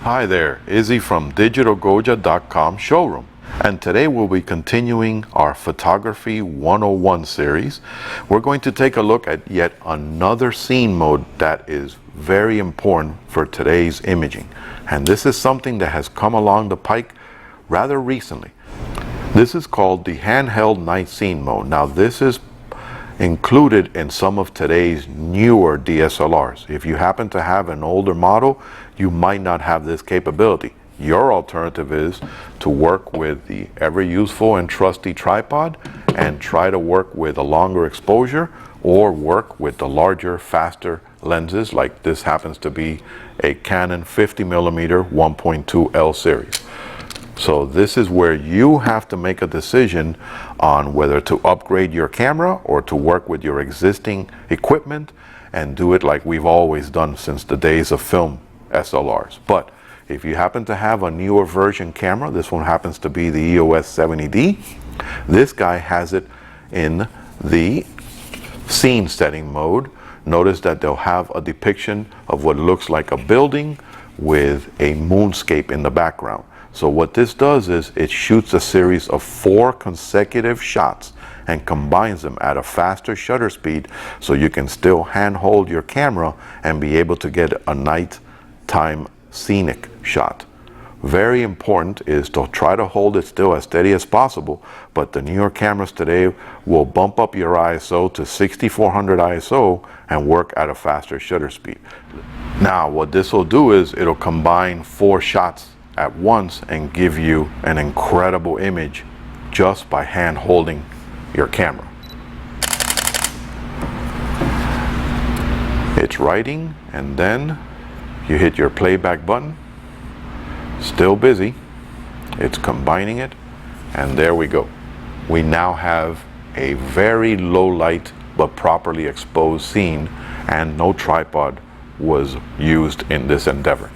Hi there, Izzy from DigitalGoja.com showroom, and today we'll be continuing our Photography 101 series. We're going to take a look at yet another scene mode that is very important for today's imaging, and this is something that has come along the pike rather recently. This is called the handheld night scene mode. Now this is included in some of today's newer DSLRs. If you happen to have an older model, you might not have this capability. Your alternative is to work with the ever useful and trusty tripod and try to work with a longer exposure, or work with the larger, faster lenses, like this happens to be a Canon 50mm 1.2 L series. So this is where you have to make a decision on whether to upgrade your camera or to work with your existing equipment and do it like we've always done since the days of film SLRs. But if you happen to have a newer version camera, this one happens to be the EOS 70D. This guy has it in the scene setting mode. Notice that they'll have a depiction of what looks like a building with a moonscape in the background. So what this does is it shoots a series of 4 consecutive shots and combines them at a faster shutter speed, so you can still handhold your camera and be able to get a nighttime scenic shot. Very important is to try to hold it still as steady as possible, but the newer cameras today will bump up your ISO to 6400 ISO and work at a faster shutter speed. Now what this will do is it'll combine 4 shots at once and give you an incredible image just by hand holding your camera. It's writing, and then you hit your playback button. Still busy. It's combining it, and there we go. We now have a very low light but properly exposed scene, and no tripod was used in this endeavor.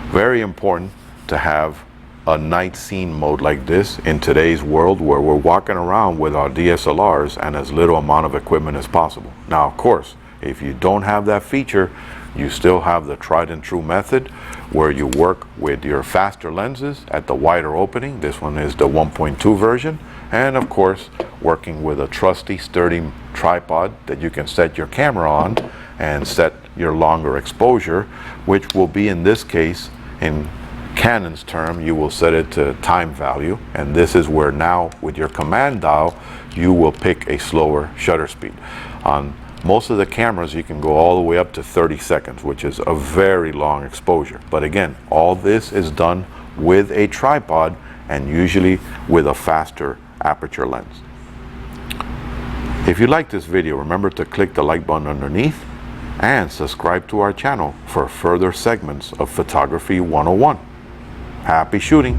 Very important to have a night scene mode like this in today's world, where we're walking around with our DSLRs and as little amount of equipment as possible. Now, of course, if you don't have that feature, you still have the tried and true method where you work with your faster lenses at the wider opening. This one is the 1.2 version, and of course working with a trusty, sturdy tripod that you can set your camera on and set your longer exposure, which will be, in this case, in Canon's term, you will set it to time value, and this is where now with your command dial you will pick a slower shutter speed. On most of the cameras you can go all the way up to 30 seconds, which is a very long exposure. But again, all this is done with a tripod and usually with a faster aperture lens. If you like this video, remember to click the like button underneath and subscribe to our channel for further segments of Photography 101. Happy shooting!